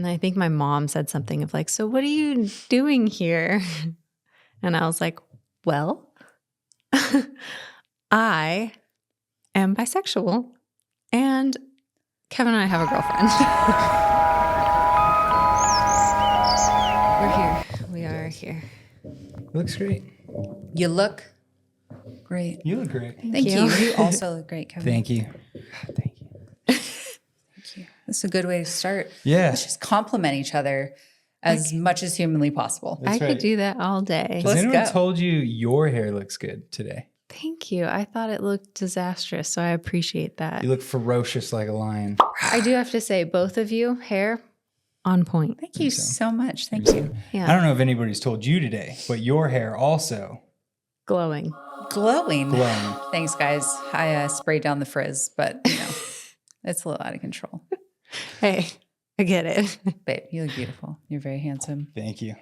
And I think my mom said something of like, so what are you doing here? And I was like, well, I am bisexual and Kevin and I have a girlfriend. We're here. We are here. Looks great. You look great. You look great. Thank you. You also look great, Kevin. Thank you. Thank you. Thank you. That's a good way to start. Yeah. Let's just compliment each other as much as humanly possible. That's I could do that all day. Has Let's anyone go. told you your hair looks good today? Thank you. I thought it looked disastrous, so I appreciate that. You look ferocious like a lion. I do have to say, both of you, hair on point. Thank you so much. Thank you. Yeah. I don't know if anybody's told you today, but your hair also Glowing. Glowing. glowing. Thanks, guys. I sprayed down the frizz, but you know, it's a little out of control. Hey, I get it. Babe, you look beautiful. You're very handsome. Thank you.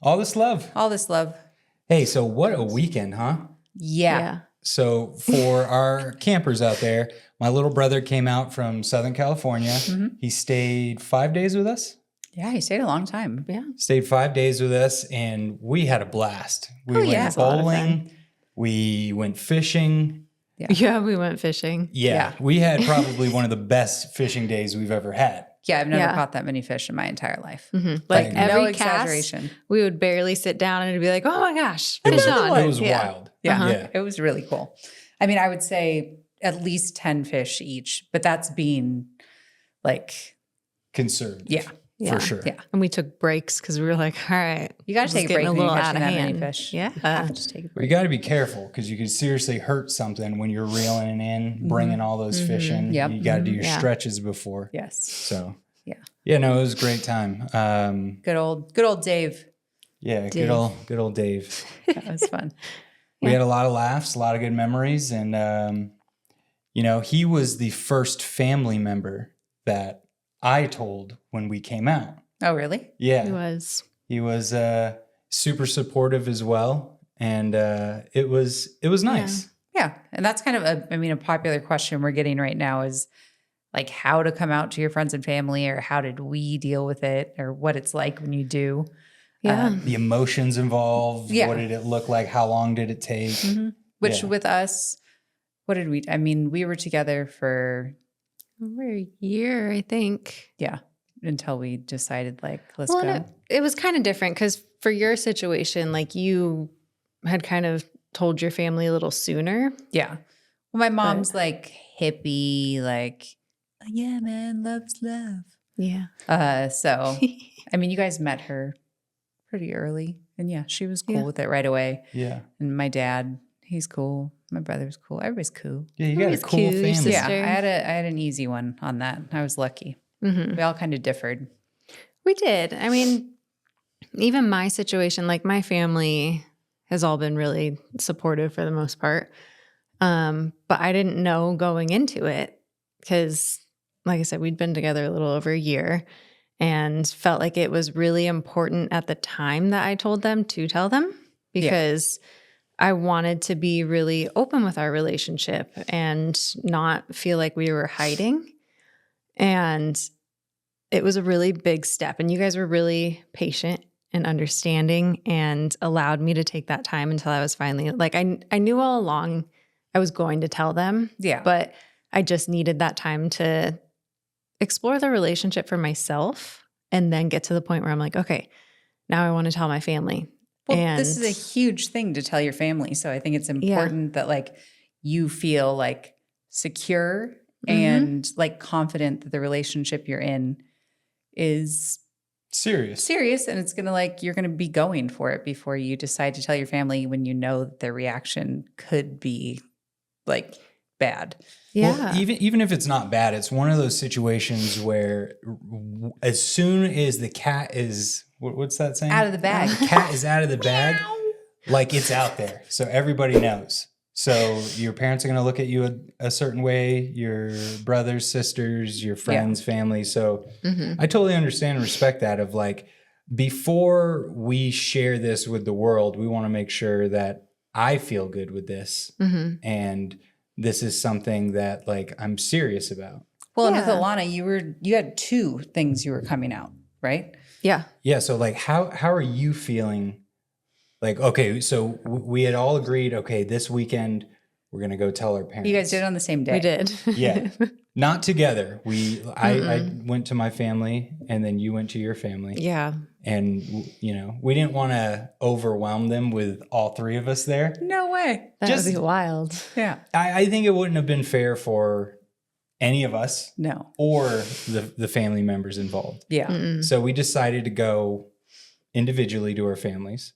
All this love. All this love. Hey, so what a weekend, huh? Yeah. So for our campers out there, my little brother came out from Southern California. Mm-hmm. He stayed 5 days with us. Yeah, you stayed a long time. Yeah. Stayed 5 days with us, and we had a blast. We Oh, went yeah. It's a lot of bowling. We went fishing. Yeah, we went fishing. Yeah, we had probably one of the best fishing days we've ever had. Yeah, I've never Yeah. caught that many fish in my entire life. Like Like, no every cast, exaggeration. we would barely sit down and it'd be like, oh my gosh, It was, fish on. it was Yeah. wild. Yeah. Yeah. It was really cool. I mean, I would say at least 10 fish each, but that's being like, Conservative. yeah. For sure. Yeah. And we took breaks because we were like, all right. You got this to is take a break getting when you're little catching out of that many hand. fish. Yeah. You have to just take a You break. got to be careful because you could seriously hurt something when you're reeling it in, bringing all those fish in. Yep. You got to do your Yeah. stretches before. Yes. So, Yeah. Yeah, no, it was a great time. Good old Dave. Yeah, Dave. good old Dave. That was fun. We had a lot of laughs, a lot of good memories. And, you know, he was the first family member that I told when we came out. Oh, really? Yeah. It was. He was super supportive as well. And it was nice. Yeah. And that's kind of a popular question we're getting right now is like how to come out to your friends and family, or how did we deal with it, or what it's like when you do. Yeah. The emotions involved. Yeah. What did it look like? How long did it take? Which Yeah. with us, what did we, I mean, we were together for, Over a year, I think. yeah, until we decided like, let's Well, go. and it was kind of different because for your situation, like you had kind of told your family a little sooner. Yeah. Well, my mom's like hippie, like, yeah, man, love's love. Yeah. So, I mean, you guys met her pretty early, and yeah, she was cool Yeah. with it right away. Yeah. And my dad, he's cool. My brother's cool. Everybody's cool. Yeah, you got a Always cool cute, your family. sister. Yeah, I had an easy one on that. I was lucky. Mhm. We all kind of differed. We did. I mean, even my situation, like my family has all been really supportive for the most part. But I didn't know going into it because, like I said, we'd been together a little over a year and felt like it was really important at the time that I told them to tell them because I wanted to be really open with our relationship and not feel like we were hiding. And it was a really big step. And you guys were really patient and understanding and allowed me to take that time until I was finally like, I knew all along I was going to tell them. Yeah. But I just needed that time to explore the relationship for myself and then get to the point where I'm like, okay, now I want to tell my family. Well, and this is a huge thing to tell your family. So I think it's important that like you feel like secure and like confident that the relationship you're in is Serious. and it's going to like, you're going to be going for it before you decide to tell your family when you know that their reaction could be like bad. yeah. Well, even if it's not bad, it's one of those situations where as soon as the cat is, what's that saying? Out of the bag. The cat is out of the bag, like it's out there. So everybody knows. So your parents are going to look at you a certain way, your brothers, sisters, your friends, family. So I totally understand and respect that of like, before we share this with the world, we want to make sure that I feel good with this. And this is something that like I'm serious about. Well, and with Alana, you had two things you were coming out, right? Yeah. Yeah. So like, how are you feeling? Like, okay, so we had all agreed, okay, this weekend we're going to go tell our parents. You guys did it on the same day. We did. Yeah. Not together. I went to my family and then you went to your family. Yeah. And, you know, we didn't want to overwhelm them with all three of us there. No way. That would be wild. Yeah. I think it wouldn't have been fair for any of us. No. Or the family members involved. Yeah. So we decided to go individually to our families.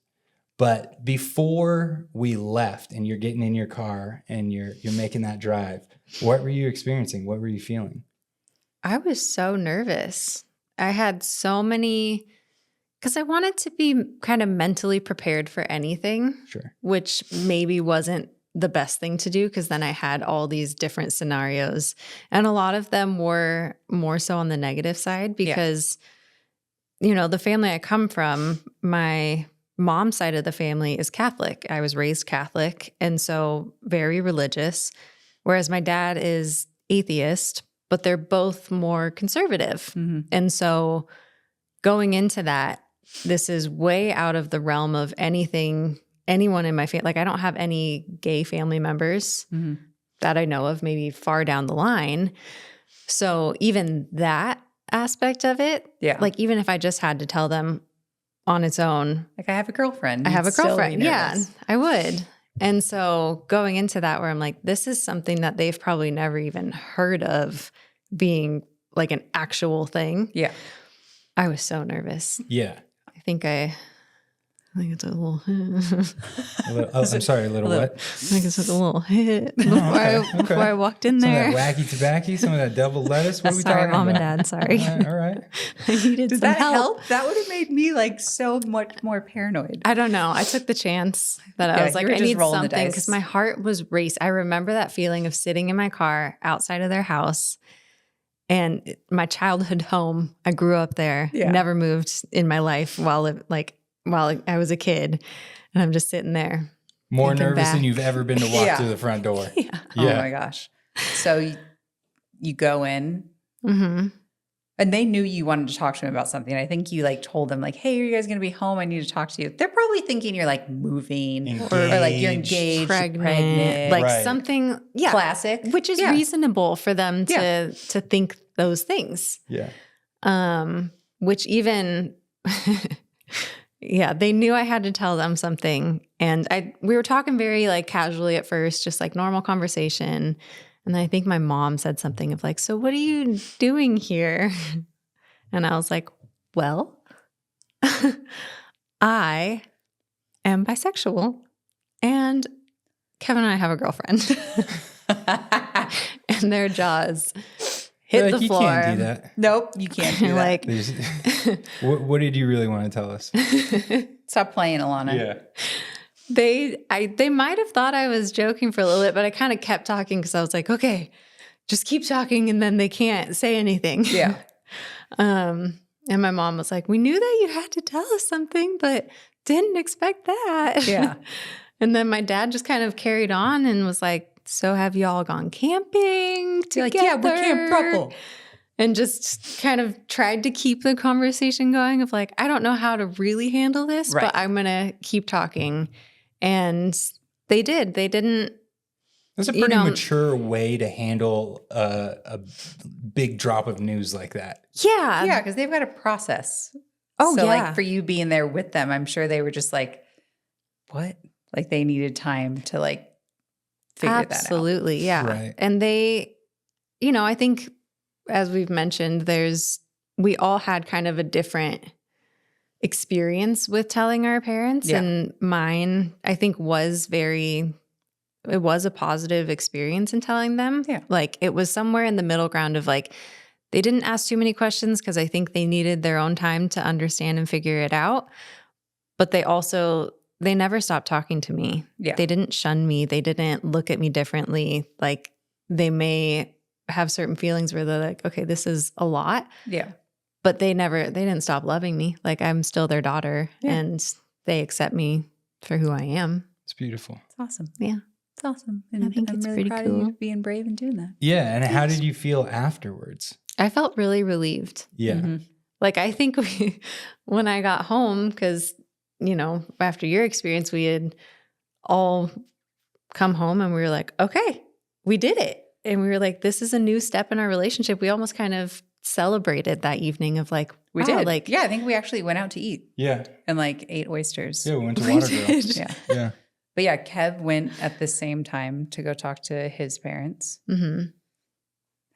But before we left and you're getting in your car and you're making that drive, what were you experiencing? What were you feeling? I was so nervous. I had so many, because I wanted to be kind of mentally prepared for anything. Sure. Which maybe wasn't the best thing to do, because then I had all these different scenarios. And a lot of them were more so on the negative side because, you know, the family I come from, my mom's side of the family is Catholic. I was raised Catholic, and so very religious, whereas my dad is atheist, but they're both more conservative. Mm-hmm. And so going into that, this is way out of the realm of anyone in my family. Like, I don't have any gay family members that I know of, maybe far down the line. So even that aspect of it, like even if I just had to tell them on its own. Like, I have a girlfriend. I have a You'd still be girlfriend. Yeah, nervous. I would. And so going into that, where I'm like, this is something that they've probably never even heard of being like an actual thing. Yeah. I was so nervous. Yeah. I think it's a little. I'm sorry, a little what? I think it's like a little hit before I walked in Some there. of that wacky tobacco, some of that double lettuce. What are we Sorry, talking Mom about? and Dad. Sorry. All right. I needed Did some that help? That would have made me like so much more paranoid. I don't know. I took the chance that I Yeah, was like, you were I just need rolling the something, dice. because my heart was racing. I remember that feeling of sitting in my car outside of their house, and my childhood home. I grew up there, never moved in my life while I was a kid, and I'm just sitting there. More thinking nervous back. than you've ever been to walk through the front door. Yeah. Oh my gosh. So you go in Mm-hmm. and they knew you wanted to talk to them about something. I think you like told them like, hey, are you guys going to be home? I need to talk to you. They're probably thinking you're like moving or like you're engaged, pregnant. like Right. something. Yeah. Classic. Which is reasonable for them to think those things. Yeah. Which even, they knew I had to tell them something. And we were talking very like casually at first, just like normal conversation. And I think my mom said something of like, so what are you doing here? And I was like, well, I am bisexual, and Kevin and I have a girlfriend. And their jaws hit the floor. You can't do that. Nope, you can't do that. Like, What did you really want to tell us? Stop playing, Alana. Yeah. They might have thought I was joking for a little bit, but I kind of kept talking because I was like, okay, just keep talking, and then they can't say anything. Yeah. And my mom was like, we knew that you had to tell us something, but didn't expect that. Yeah. And then my dad just kind of carried on and was like, so have you all gone camping together? Like, yeah, we're Camp Throuple. And just kind of tried to keep the conversation going of like, I don't know how to really handle this, Right. but I'm going to keep talking. And they did. They didn't. That's a pretty mature way to handle a big drop of news like that. Yeah. Yeah, because they've got a process. Oh, so, yeah. like, for you being there with them, I'm sure they were just like, what? Like, they needed time to, like, figure that out. Absolutely. Yeah. Right. And they, I think, as we've mentioned, we all had kind of a different experience with telling our parents. Yeah. And mine, I think, it was a positive experience in telling them. Yeah. Like, it was somewhere in the middle ground of like, they didn't ask too many questions because I think they needed their own time to understand and figure it out. But they never stopped talking to me. Yeah. They didn't shun me. They didn't look at me differently. Like, they may have certain feelings where they're like, okay, this is a lot. Yeah. But they didn't stop loving me. Like, I'm still their daughter, and they accept me for who I am. It's beautiful. It's awesome. Yeah. It's awesome. And I think I'm it's really pretty proud of cool. you for being brave and doing that. Yeah. And how did you feel afterwards? I felt really relieved. Yeah. Mhm. Like, I think when I got home, because, after your experience, we had all come home and we were like, okay, we did it. And we were like, this is a new step in our relationship. We almost kind of celebrated that evening of like, We wow, did. like, Yeah, I think we actually went out to eat Yeah. and like ate oysters. Yeah, we went to we Water Grill. did. Yeah. Yeah. But yeah, Kev went at the same time to go talk to his parents. Mm-hmm.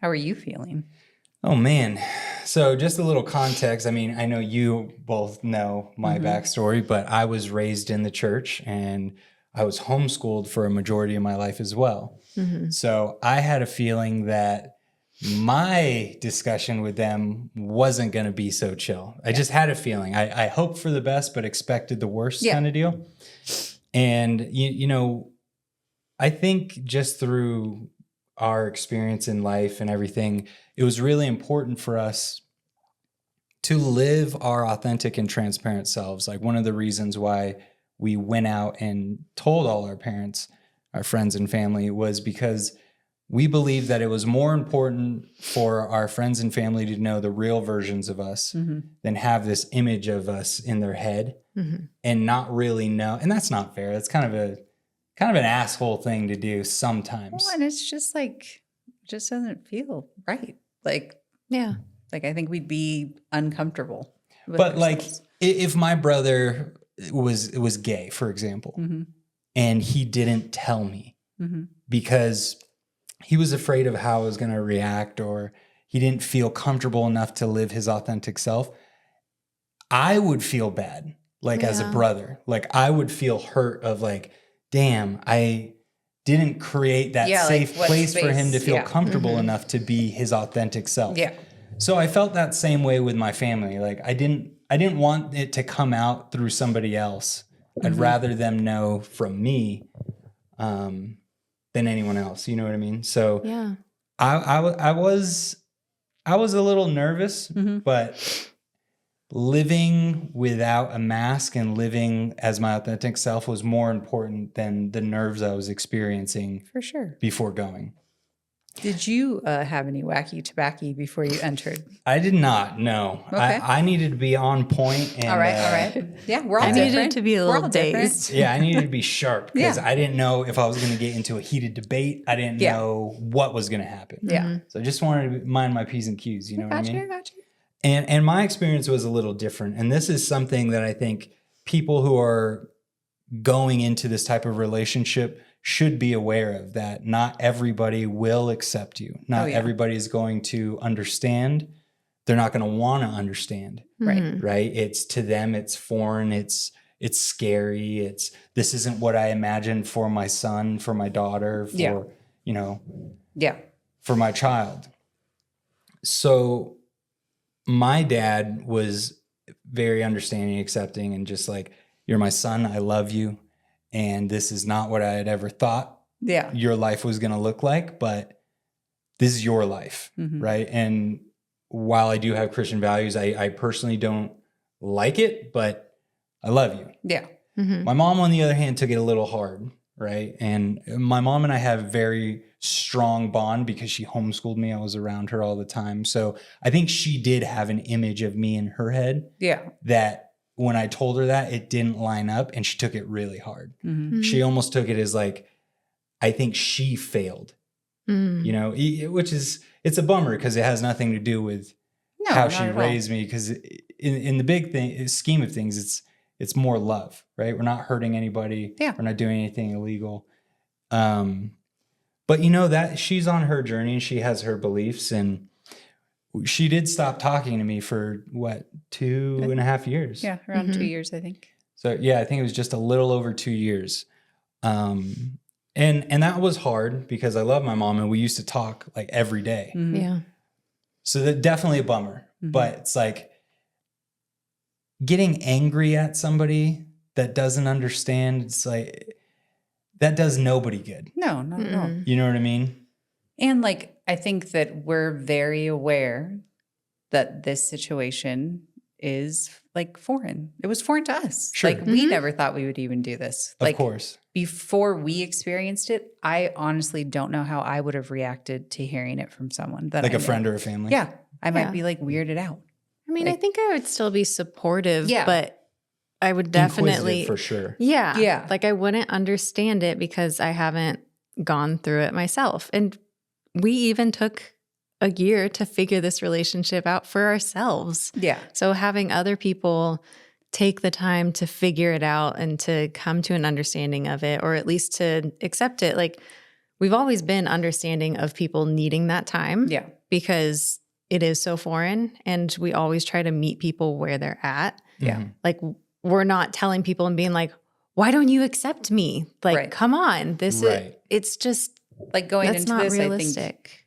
How are you feeling? Oh, man. So just a little context. I mean, I know you both know my backstory, but I was raised in the church and I was homeschooled for a majority of my life as well. Mm-hmm. So I had a feeling that my discussion with them wasn't going to be so chill. I just had a feeling. I hoped for the best, but expected the worst kind of deal. And, I think just through our experience in life and everything, it was really important for us to live our authentic and transparent selves. Like one of the reasons why we went out and told all our parents, our friends and family, was because we believed that it was more important for our friends and family to know the real versions of us than have this image of us in their head and not really know. And that's not fair. That's kind of an asshole thing to do sometimes. Well, and it's just like, just doesn't feel right. Like, Yeah. like I think we'd be uncomfortable. With But like, ourselves. if my brother was gay, for example, and he didn't tell me because he was afraid of how I was going to react, or he didn't feel comfortable enough to live his authentic self, I would feel bad. Like as a brother, like I would feel hurt of like, damn, I didn't create that safe place for him to feel comfortable enough to be his authentic self. Yeah. So I felt that same way with my family. Like I didn't want it to come out through somebody else. I'd rather them know from me than anyone else. You know what I mean? So Yeah. I was a little nervous, but living without a mask and living as my authentic self was more important than the nerves I was experiencing For sure. before going. Did you have any wacky tobacco before you entered? I did not, no. Okay. I needed to be on point. And, All right. Yeah, we're all I different. needed to be a We're little all different. dazed. Yeah, I needed to be sharp because Yeah. I didn't know if I was going to get into a heated debate. I didn't know what was going to happen. Yeah. So I just wanted to mind my P's and Q's. You know what I mean? I got you. And my experience was a little different. And this is something that I think people who are going into this type of relationship should be aware of, that not everybody will accept you. Not everybody is going to understand. They're not going to want to understand. Right. Right? It's to them, it's foreign. It's scary. This isn't what I imagined for my son, for my daughter, for, for my child. So my dad was very understanding, accepting, and just like, you're my son, I love you. And this is not what I had ever thought your life was going to look like, but this is your life, right? And while I do have Christian values, I personally don't like it, but I love you. Yeah. My mom, on the other hand, took it a little hard, right? And my mom and I have a very strong bond because she homeschooled me. I was around her all the time. So I think she did have an image of me in her head that when I told her that, it didn't line up, and she took it really hard. She almost took it as like, I think she failed, which is, it's a bummer because it has nothing to do with how she raised me. Because in the big scheme of things, it's more love, right? We're not hurting anybody. Yeah. We're not doing anything illegal. But that she's on her journey and she has her beliefs, and she did stop talking to me for 2.5 years. Yeah, around 2 years, I think. So yeah, I think it was just a little over 2 years. And that was hard because I love my mom and we used to talk like every day. Yeah. So that definitely a bummer, but it's like getting angry at somebody that doesn't understand. It's like, that does nobody good. No, not at all. You know what I mean? And like, I think that we're very aware that this situation is like foreign. It was foreign to us. Sure. Like we never thought we would even do this. Of Like course. before we experienced it, I honestly don't know how I would have reacted to hearing it from someone that Like I a knew. friend or a family. Yeah. I might be like weirded out. I mean, Like- I think I would still be supportive, Yeah. but I would definitely Inquisitive for sure. Yeah. Yeah. Like I wouldn't understand it because I haven't gone through it myself. And we even took a year to figure this relationship out for ourselves. Yeah. So having other people take the time to figure it out and to come to an understanding of it, or at least to accept it. Like we've always been understanding of people needing that time Yeah. because it is so foreign and we always try to meet people where they're at. Yeah. Mhm. Like we're not telling people and being like, why don't you accept me? Like, Right. come on. This is, Right. it's just, Like going that's into not this, I think realistic.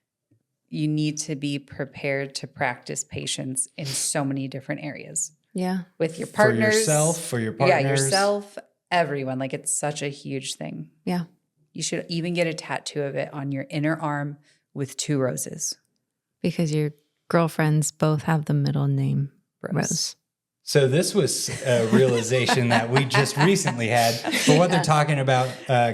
you need to be prepared to practice patience in so many different areas Yeah. with your For partners, yourself, for your partners. yeah, yourself, everyone. Like it's such a huge thing. Yeah. You should even get a tattoo of it on your inner arm with 2 roses. Because your girlfriends both have the middle name Rose. So this was a realization that we just recently had. For what they're talking about,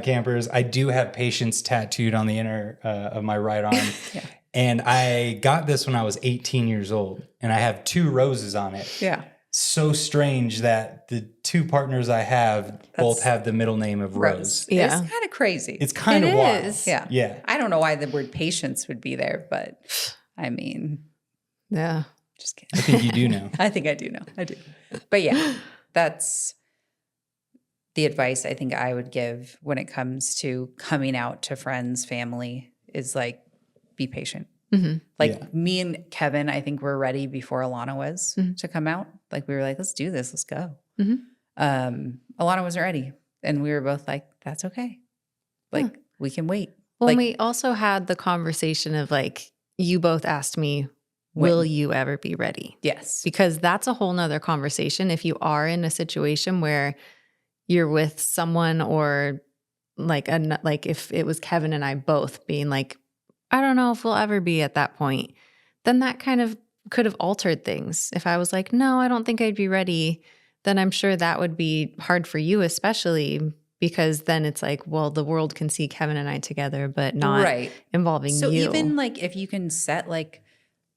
campers, I do have patience tattooed on the inner of my right arm. Yeah. And I got this when I was 18 years old. And I have 2 roses on it. Yeah. So strange that the 2 partners I have both have the middle name of Rose. Yeah. It's kind of crazy. It's kind of It wild. is. yeah. Yeah. I don't know why the word patience would be there, but I mean, Yeah. just kidding. I think you do know. I think I do know. I do. But yeah, that's the advice I think I would give when it comes to coming out to friends, family is like, be patient. Mhm. Like Yeah. me and Kevin, I think we're ready before Alana was to come out. Like we were like, let's do this. Let's go. Mhm. Alana wasn't ready. And we were both like, that's okay. Like we can wait. Well, Like, we also had the conversation of like, you both asked me, will you ever be ready? yes. Because that's a whole nother conversation. If you are in a situation where you're with someone or like if it was Kevin and I both being like, I don't know if we'll ever be at that point, then that kind of could have altered things. If I was like, no, I don't think I'd be ready, then I'm sure that would be hard for you, especially because then it's like, well, the world can see Kevin and I together, but not Right. involving So you. even like if you can set like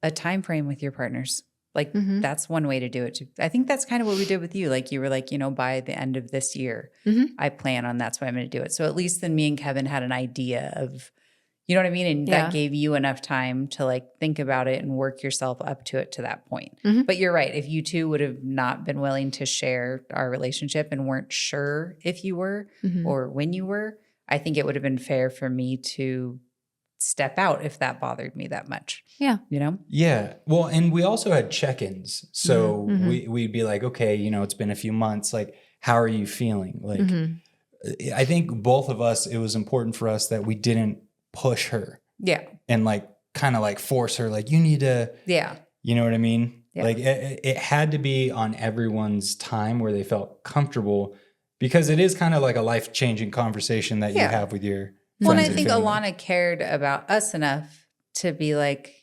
a time frame with your partners, like Mhm. that's one way to do it too. I think that's kind of what we did with you. Like you were like, by the end of this year, Mhm. I plan on that's why I'm going to do it. So at least then me and Kevin had an idea of, you know what I mean? And Yeah. that gave you enough time to like think about it and work yourself up to it to that point. Mhm. But you're right. If you two would have not been willing to share our relationship and weren't sure if you were Mhm. or when you were, I think it would have been fair for me to step out if that bothered me that much. Yeah. Yeah. Well, and we also had check-ins. So Mhm. we'd be like, okay, it's been a few months. Like, how are you feeling? Like, Mhm. I think both of us, it was important for us that we didn't push her Yeah. and like kind of like force her, like, you need to, Yeah. you know what I mean? Yeah. Like it had to be on everyone's time where they felt comfortable, because it is kind of like a life-changing conversation that you Yeah. have with your Well, and I friends think family. Alana cared about us enough to be like,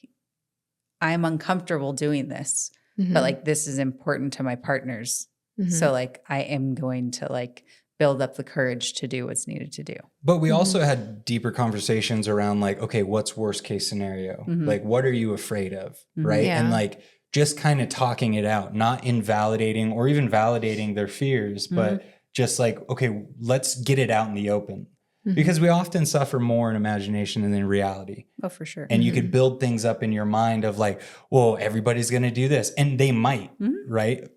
I'm uncomfortable doing this, Mhm. but like this is important to my partners. Mhm. So like I am going to like build up the courage to do what's needed to do. But we also had deeper conversations around like, okay, what's worst case scenario? Mhm. Like, what are you afraid of? Mhm. Right. And Yeah. like just kind of talking it out, not invalidating or even validating their fears, but just like, okay, let's get it out in the open. Mhm. Because we often suffer more in imagination than in reality. Oh, for sure. And you could build things up in your mind of like, well, everybody's going to do this. And they might, Mhm. right?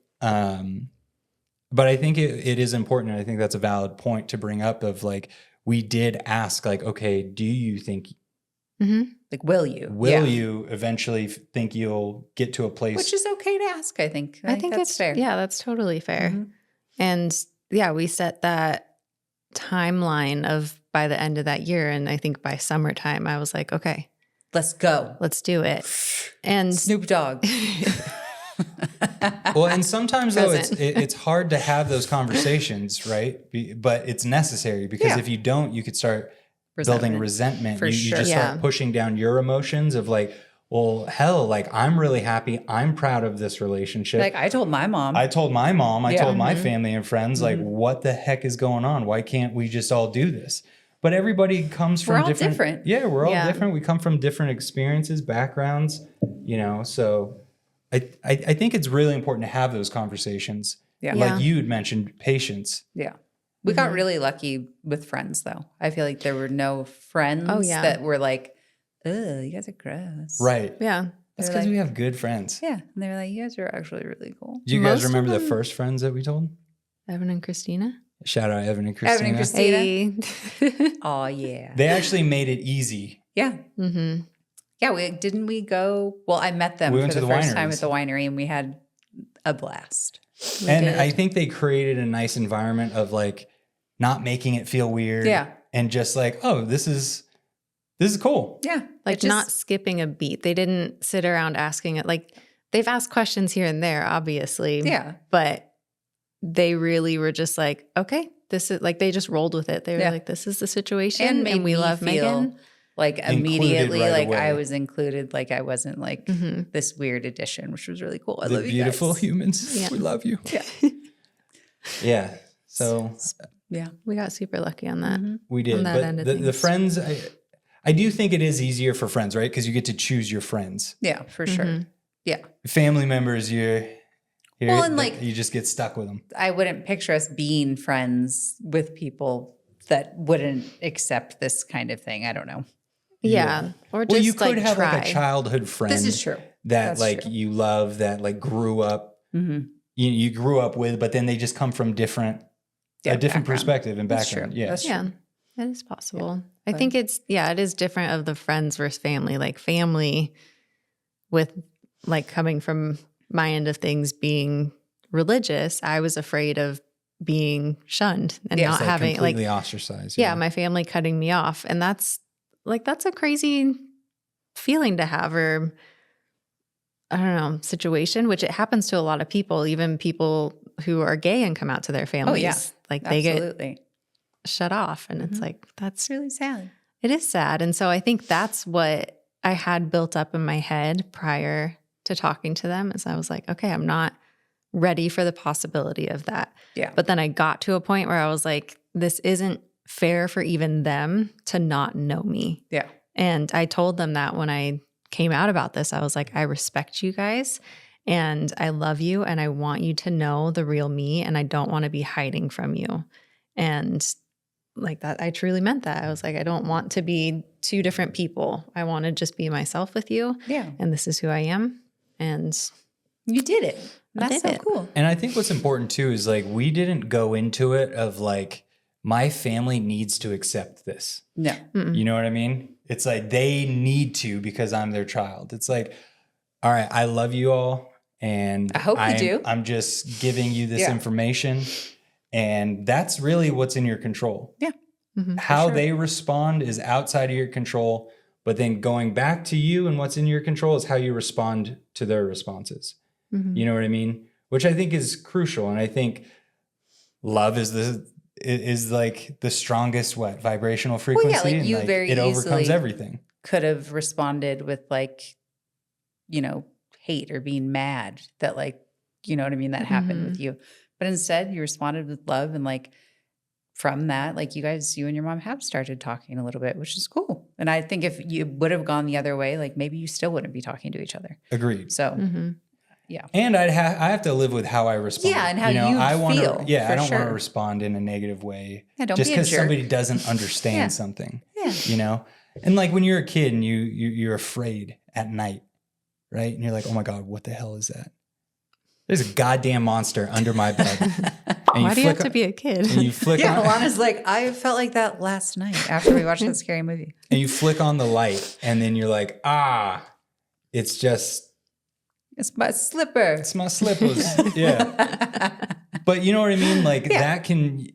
But I think it is important. And I think that's a valid point to bring up of like, we did ask like, okay, do you think, Mhm. Like, will you? will Yeah. you eventually think you'll get to a place? Which is okay to ask, I think. I think that's it's fair. Yeah, that's totally fair. Mhm. And yeah, we set that timeline of by the end of that year. And I think by summertime, I was like, okay, Let's go. let's do it. And Snoop Dogg. Well, and sometimes though Present. it's hard to have those conversations, right? But it's necessary, because Yeah. if you don't, you could start building resentment. For You sure. just Yeah. start pushing down your emotions of like, well, hell, like I'm really happy. I'm proud of this relationship. Like I told my mom. I told my mom, I Yeah. told my family and friends, like, what the heck is going on? Why can't we just all do this? But everybody comes from We're all different. different. Yeah, we're all Yeah. different. We come from different experiences, backgrounds, so I think it's really important to have those conversations. Yeah. Like you had mentioned, patience. Yeah. We got really lucky with friends, though. I feel like there were no friends that were like, ugh, you guys are gross. Right. Yeah. That's They're because like- we have good friends. Yeah. And they were like, you guys are actually really cool. Do you guys Most of remember the them- first friends that we told? Evan and Christina. Shout out Evan and Christina. Evan and Christina. Hey. Oh, yeah. They actually made it easy. Yeah. Mm-hmm. Yeah. Didn't we go? Well, I met them We for went the to the first time wineries. at the winery, and we had a blast. And I think they created a nice environment of like not making it feel weird. Yeah. And just like, oh, this is cool. Yeah. Like It just- not skipping a beat. They didn't sit around asking it. Like they've asked questions here and there, obviously. Yeah. But they really were just like, okay, this is like they just rolled with it. They were Yeah. like, this is the situation, And made and we me love feel Megan. like Included immediately, right like away. I was included, like I wasn't like Mhm. this weird addition, which was really cool. I The love you beautiful guys. humans. Yeah. We love you. Yeah. Yeah. So Yeah. We got super lucky on that. Mhm. we did. On that end But of the things. friends, I do think it is easier for friends, right? Because you get to choose your friends. Yeah, for sure. Mhm. Yeah. Family members, Well, and, like- you just get stuck with them. I wouldn't picture us being friends with people that wouldn't accept this kind of thing. I don't know. Yeah. Or just Well, you could like have try. like a childhood friend This is true. that That's like true. you love, that like grew up, Mm-hmm. you grew up with, but then they just come from a different perspective and That's background. true. Yeah. That's true. Yeah, it is possible. I But- think it is different of the friends versus family. Like family with like coming from my end of things being religious, I was afraid of being shunned and Yeah. not It's, having like, completely ostracized. yeah, my family cutting me off. And that's a crazy feeling to have, or I don't know, situation, which it happens to a lot of people, even people who are gay and come out to their families. yeah. Like they get Absolutely. shut off. And it's Mhm. like, It's really sad. it is sad. And so I think that's what I had built up in my head prior to talking to them, is I was like, okay, I'm not ready for the possibility of that. Yeah. But then I got to a point where I was like, this isn't fair for even them to not know me. Yeah. And I told them that when I came out about this, I was like, I respect you guys and I love you and I want you to know the real me and I don't want to be hiding from you. And like that, I truly meant that. I was like, I don't want to be two different people. I want to just be myself with you. Yeah. And this is who I am. And You did it. I That's did so it. cool. And I think what's important too is like we didn't go into it of like my family needs to accept this. No. You know what I mean? It's like they need to because I'm their child. It's like, all right, I love you all, and I hope you do. I'm just giving you this Yeah. information, and that's really what's in your control. Mhm. How sure. they respond is outside of your control, but then going back to you and what's in your control is how you respond to their responses. Mhm. You know what I mean? Which I think is crucial. And I think love is like the strongest vibrational frequency. like, and you very it overcomes easily- everything. Could have responded with like, hate or being mad that like, you know what I mean? That happened with you. But instead you responded with love. And like from that, like you and your mom have started talking a little bit, which is cool. And I think if you would have gone the other way, like maybe you still wouldn't be talking to each other. Agreed. So Mhm. And I have to live with how I respond. Yeah, and how you I wanna, feel, Yeah, for I don't want to sure. respond in a negative way. Yeah, don't just be a because jerk. somebody doesn't understand Yeah. something. Yeah. And like when you're a kid and you're afraid at night, right? And you're like, oh my God, what the hell is that? There's a goddamn monster under my bed. And Why do you have flick to be a kid? and you flick Yeah, on, Alana's like, I felt like that last night after we watched that scary movie. and you flick on the light, and then you're like, it's just It's my slipper. it's my slippers. Yeah. But you know what I mean? Like Yeah.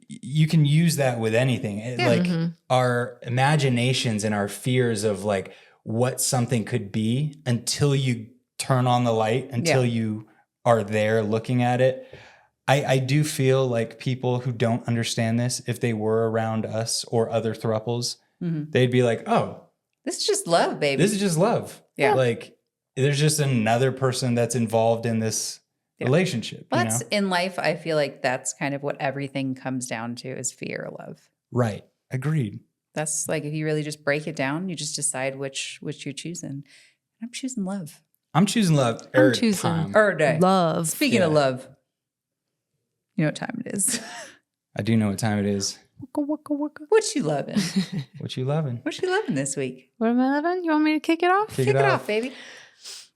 you can use that with anything. Like Mhm. our imaginations and our fears of like what something could be until you turn on the light, until you are there looking at it. I do feel like people who don't understand this, if they were around us or other thruples, they'd be like, oh, This is just love, baby. this is just love. Yeah. Like there's just another person that's involved in this relationship. Well, you know? that's in life. I feel like that's kind of what everything comes down to is fear or love. Right. Agreed. That's like if you really just break it down, you just decide which you're choosing. I'm choosing love. I'm choosing love. I'm choosing time. Day. love. Speaking of Yeah. love, you know what time it is. I do know what time it is. What you loving? What you loving? What you loving this week? What am I loving? You want me to kick it off? Kick Kick it it off. off, baby.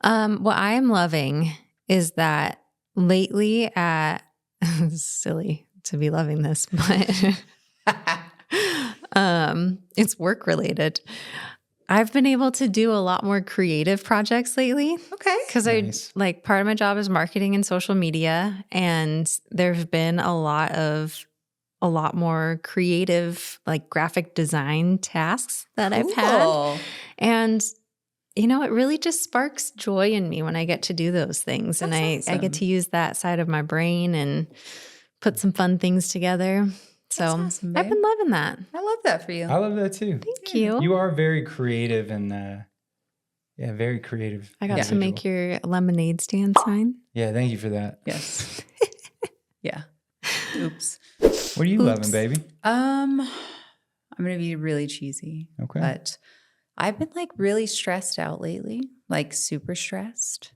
What I am loving is that lately it's silly to be loving this, but it's work related. I've been able to do a lot more creative projects lately. Okay. Because Nice. part of my job is marketing and social media, and there's been a lot more creative, like graphic design tasks that I've had. Cool. And, you know, it really just sparks joy in me when I get to do those things. And That's I get awesome. to use that side of my brain and put some fun things together. So That's awesome, I've babe. been loving that. I love that for you. I love that too. Thank you. You are very creative and very creative. I got to individual. make your lemonade stand sign. Yeah, thank you for that. Yes. Yeah. Oops. What are you loving, baby? I'm gonna be really cheesy. Okay. But I've been like really stressed out lately, like super stressed.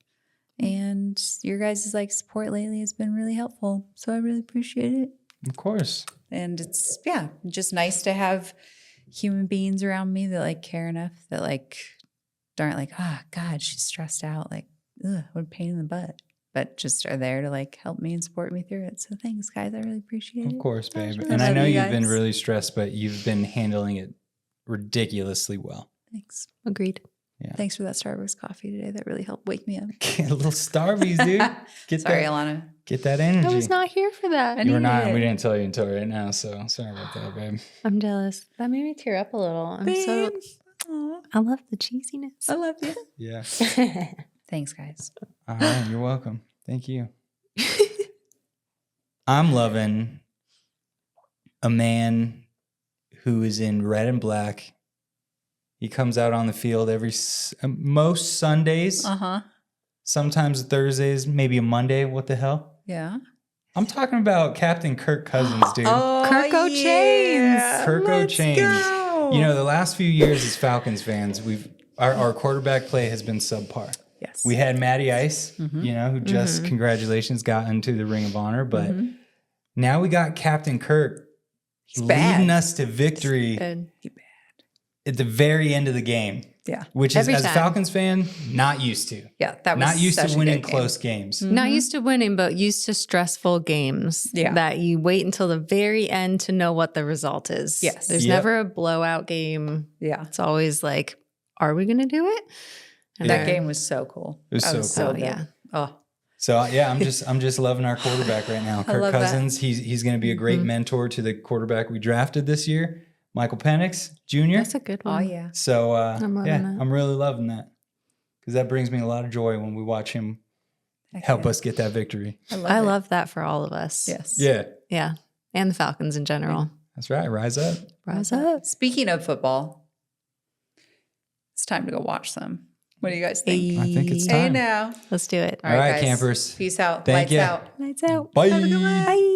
And your guys' like support lately has been really helpful. So I really appreciate it. Of course. And it's just nice to have human beings around me that like care enough that like aren't like, oh God, she's stressed out. Like, ugh, what a pain in the butt. But just are there to like help me and support me through it. So thanks, guys. I really appreciate it. Of course, babe. really And I love know you you've been guys. really stressed, but you've been handling it ridiculously well. Thanks. Agreed. Yeah. Thanks for that Starbucks coffee today. That really helped wake me up. Get a little Starbies, dude. Get Sorry, that, Alana. get that energy. I was not here for that. I You were needed not. it. We didn't tell you until right now. So sorry about that, babe. I'm jealous. That made me tear up a little. I'm so. Babe. Aw, I love the cheesiness. I love you. Yeah. Thanks, guys. All right. You're welcome. Thank you. I'm loving a man who is in red and black. He comes out on the field most Sundays, Uh-huh. sometimes Thursdays, maybe a Monday. What the hell? Yeah. I'm talking about Captain Kirk Cousins, dude. Kirk O'Chains. Kirk Let's O'Chains. go. You know, the last few years as Falcons fans, our quarterback play has been subpar. Yes. We had Matty Ice, Mhm. you know, who just congratulations got into the Ring of Honor, but now we got Captain Kirk He's leading bad. us to victory Good. at the very end of the game, Yeah. which is, Every as a time. Falcons fan, not used to. Yeah. That was Not used such to a winning good game. close games. Not used to winning, but used to stressful games. Yeah. That you wait until the very end to know what the result is. Yes. There's Yep. never a blowout game. Yeah. It's always like, are we going to do it? And That our- game was so cool. It was That so cool. Oh, good. yeah. Oh, So yeah, I'm just loving our quarterback right now. Kirk love that. Cousins, he's going to be a great mentor to the quarterback we drafted this year, Michael Penix Jr. That's a good oh one. yeah. So I'm loving yeah, that. I'm really loving that because that brings me a lot of joy when we watch him Heck help yeah. us get that victory. I I it. love that for all of us. Yes. Yeah, Yeah. And the Falcons in general. that's right. Rise up. Rise up. Speaking of football, it's time to go watch some. What do you guys think? I think it's Hey, time. Hey now. Let's do it. All right, guys. campers. Peace out. Thank Lights ya. out. Lights out. Bye. Have a good one. Bye.